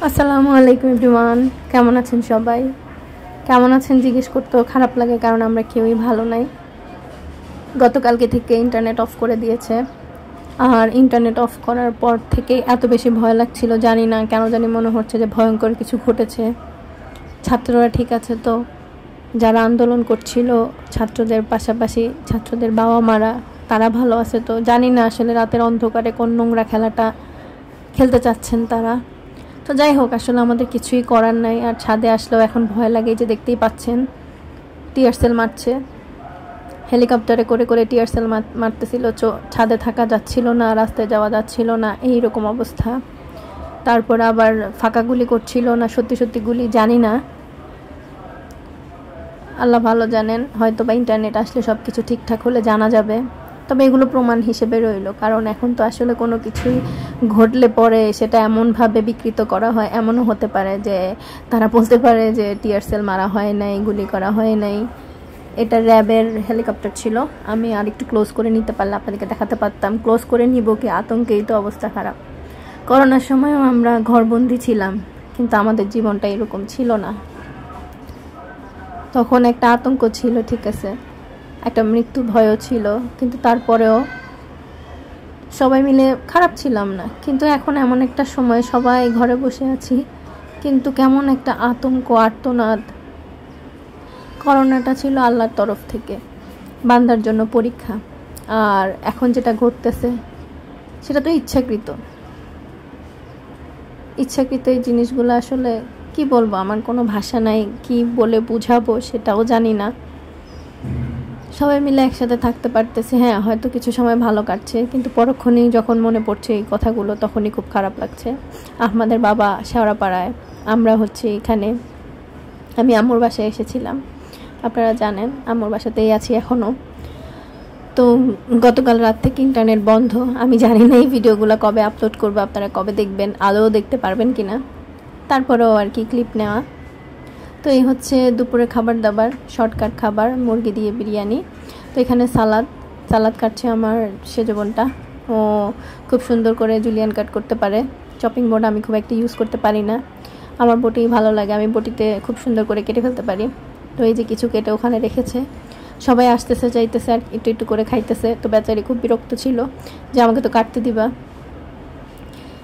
আসসালামু আলাইকুম এভরিওয়ান, কেমন আছেন সবাই? কেমন আছেন জিজ্ঞেস করতেও খারাপ লাগে, কারণ আমরা কেউই ভালো নাই। গতকালকে থেকে ইন্টারনেট অফ করে দিয়েছে, আর ইন্টারনেট অফ করার পর থেকে এত বেশি ভয় লাগছিল, জানি না কেন জানি মনে হচ্ছে যে ভয়ঙ্কর কিছু ঘটেছে। ছাত্ররা ঠিক আছে তো, যারা আন্দোলন করছিল ছাত্রদের পাশাপাশি ছাত্রদের বাবা মারা, তারা ভালো আছে তো? জানি না আসলে রাতের অন্ধকারে কোন নোংরা খেলাটা খেলতে চাচ্ছেন তারা। তো যাই হোক, আসলে আমাদের কিছুই করার নাই। আর ছাদে আসলেও এখন ভয় লাগে, যে দেখতেই পাচ্ছেন টিয়ার সেল মারছে, হেলিকপ্টারে করে করে টিয়ার সেল মারতেছিল। ছাদে থাকা যাচ্ছিল না, রাস্তায় যাওয়া যাচ্ছিল না, এই রকম অবস্থা। তারপর আবার ফাঁকা গুলি করছিল না সত্যি সত্যি গুলি, জানি না, আল্লাহ ভালো জানেন। হয়তো বা ইন্টারনেট আসলে সব কিছু ঠিকঠাক হলে জানা যাবে। তবে এগুলো প্রমাণ হিসেবে রইল, কারণ এখন তো আসলে কোনো কিছুই ঘটলে পরে সেটা এমনভাবে বিকৃত করা হয়, এমনও হতে পারে যে তারা বলতে পারে যে টিয়ার সেল মারা হয় নাই, গুলি করা হয় নাই। এটা র্যাবের হেলিকপ্টার ছিল। আমি আর একটু ক্লোজ করে নিতে পারলে আপনাদেরকে দেখাতে পারতাম। ক্লোজ করে নিব কি, আতঙ্কেই তো অবস্থা খারাপ। করোনার সময়ও আমরা ঘরবন্দি ছিলাম, কিন্তু আমাদের জীবনটা এরকম ছিল না। তখন একটা আতঙ্ক ছিল, ঠিক আছে, একটা মৃত্যু ভয়ও ছিল, কিন্তু তারপরেও সবাই মিলে খারাপ ছিলাম না। কিন্তু এখন এমন একটা সময় সবাই ঘরে বসে আছি, কিন্তু কেমন একটা আতঙ্ক, আর্তনাদ। করোনাটা ছিল আল্লাহর তরফ থেকে বান্দার জন্য পরীক্ষা, আর এখন যেটা ঘটতেছে সেটা তো ইচ্ছাকৃত। এই জিনিসগুলো আসলে কি বলবো, আমার কোনো ভাষা নাই, কি বলে বুঝাবো সেটাও জানি না। সবাই মিলে একসাথে থাকতে পারতেছি, হ্যাঁ হয়তো কিছু সময় ভালো কাটছে, কিন্তু পরক্ষণেই যখন মনে পড়ছে এই কথাগুলো তখনই খুব খারাপ লাগছে। আমাদের বাবা শেওড়াপাড়ায়, আমরা হচ্ছে এখানে, আমি আম্মুর বাসায় এসেছিলাম, আপনারা জানেন আম্মুর বাসাতেই আছি এখনও। তো গতকাল রাত থেকে ইন্টারনেট বন্ধ। আমি জানি না এই ভিডিওগুলো কবে আপলোড করবো, আপনারা কবে দেখবেন, আদৌ দেখতে পারবেন কিনা, তারপরেও আর কি ক্লিপ নেওয়া। তো এই হচ্ছে দুপুরে খাবার দাবার, শর্টকাট খাবার, মুরগি দিয়ে বিরিয়ানি। তো এখানে সালাদ কাটছে আমার সেজ বোনটা, ও খুব সুন্দর করে জুলিয়ান কাট করতে পারে। চপিং বোর্ড আমি খুব একটা ইউজ করতে পারি না, আমার বটিই ভালো লাগে, আমি বটিতে খুব সুন্দর করে কেটে ফেলতে পারি। তো এই যে কিছু কেটে ওখানে রেখেছে, সবাই আসতেছে চাইতেছে আর একটু একটু করে খাইতেছে। তো বেচারি খুব বিরক্ত ছিল যে আমাকে তো কাটতে দিবা।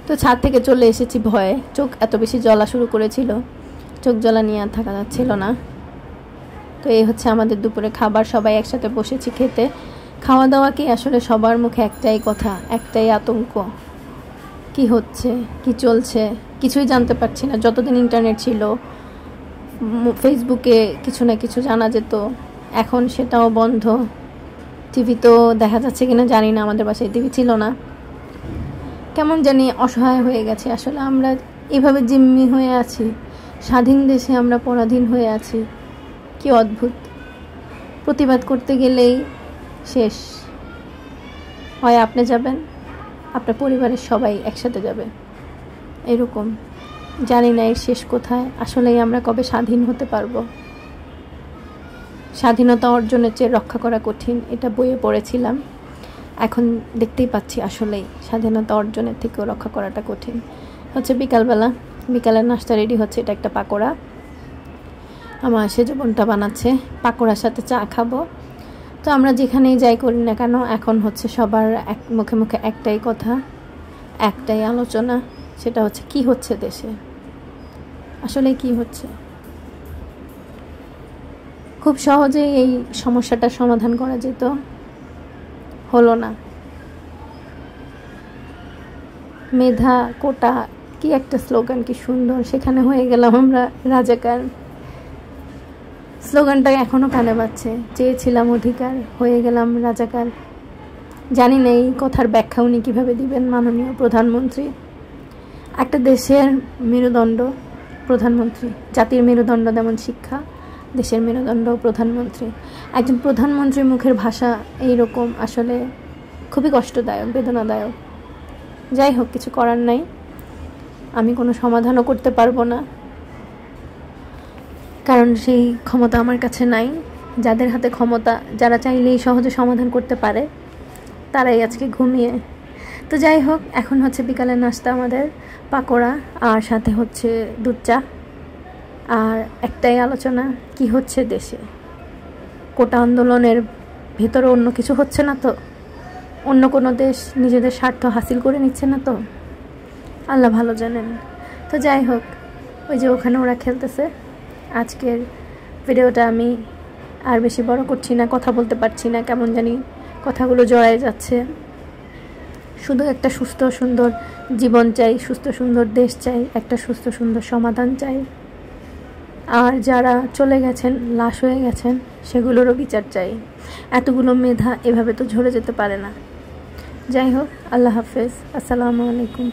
তো ছাদ থেকে চলে এসেছি ভয়ে, চোখ এত বেশি জ্বলা শুরু করেছিল, চোখ জ্বলা নিয়ে আর থাকা যাচ্ছিল না। তো এই হচ্ছে আমাদের দুপুরে খাবার, সবাই একসাথে বসেছি খেতে। খাওয়া দাওয়া কি আসলে সবার মুখে একটাই কথা, একটাই আতঙ্ক, কি হচ্ছে কি চলছে কিছুই জানতে পারছি না। যতদিন ইন্টারনেট ছিল ফেসবুকে কিছু না কিছু জানা যেত, এখন সেটাও বন্ধ। টিভি তো দেখা যাচ্ছে কিনা জানি না, আমাদের বাসায় টিভি ছিল না। কেমন জানি অসহায় হয়ে গেছে আসলে, আমরা এভাবে জিম্মি হয়ে আছি, স্বাধীন দেশে আমরা পরাধীন হয়ে আছি। কি অদ্ভুত, প্রতিবাদ করতে গেলেই শেষ। হয় আপনি যাবেন, আপনার পরিবারের সবাই একসাথে যাবে, এরকম। জানি না এর শেষ কোথায়, আসলেই আমরা কবে স্বাধীন হতে পারবো। স্বাধীনতা অর্জনের চেয়ে রক্ষা করা কঠিন, এটা বইয়ে পড়েছিলাম। এখন দেখতেই পাচ্ছি আসলেই স্বাধীনতা অর্জনের থেকেও রক্ষা করাটা কঠিন। হচ্ছে বিকালের নাস্তা রেডি হচ্ছে, এটা একটা পাকোড়া, আমার সেজ বোনটা বানাচ্ছে, পাকোড়ার সাথে চা খাবো। তো আমরা যেখানেই যাই করি না কেন, এখন হচ্ছে সবার মুখে মুখে একটাই কথা, একটাই আলোচনা, সেটা হচ্ছে কি হচ্ছে দেশে, আসলে কি হচ্ছে। খুব সহজেই এই সমস্যাটার সমাধান করা যেত, হলো না। মেধা কোটা কি একটা স্লোগান, কি সুন্দর, সেখানে হয়ে গেলাম আমরা রাজাকার। স্লোগানটা এখনও কানে বাজছে, চেয়েছিলাম অধিকার, হয়ে গেলাম রাজাকার। জানি না এই কথার ব্যাখ্যা উনি কীভাবে দিবেন, মাননীয় প্রধানমন্ত্রী। একটা দেশের মেরুদণ্ড প্রধানমন্ত্রী, জাতির মেরুদণ্ড যেমন শিক্ষা, দেশের মেরুদণ্ড প্রধানমন্ত্রী। একজন প্রধানমন্ত্রীর মুখের ভাষা এইরকম, আসলে খুবই কষ্টদায়ক, বেদনাদায়ক। যাই হোক, কিছু করার নাই, আমি কোনো সমাধানও করতে পারবো না, কারণ সেই ক্ষমতা আমার কাছে নাই। যাদের হাতে ক্ষমতা, যারা চাইলেই সহজে সমাধান করতে পারে, তারাই আজকে ঘুমিয়ে তো যাই হোক, এখন হচ্ছে বিকালের নাস্তা আমাদের পাকোড়া আর সাথে হচ্ছে দুধ চা। আর একটাই আলোচনা, কি হচ্ছে দেশে, কোটা আন্দোলনের ভেতরে অন্য কিছু হচ্ছে না তো? অন্য কোনো দেশ নিজেদের স্বার্থ হাসিল করে নিচ্ছে না তো? আল্লাহ ভালো জানেন। তো যাই হোক, ওই যে ওখানে ওরা খেলতেছে। আজকের ভিডিওটা আমি আর বেশি বড় করছি না, কথা বলতে পারছি না, কেমন জানি কথাগুলো জড়ায় যাচ্ছে। শুধু একটা সুস্থ সুন্দর জীবন চাই, সুস্থ সুন্দর দেশ চাই, একটা সুস্থ সুন্দর সমাধান চাই। আর যারা চলে গেছেন, লাশ হয়ে গেছেন, সেগুলোরও বিচার চাই। এতগুলো মেধা এভাবে তো ঝরে যেতে পারে না। যাই হোক, আল্লাহ হাফেজ, আসসালামু আলাইকুম।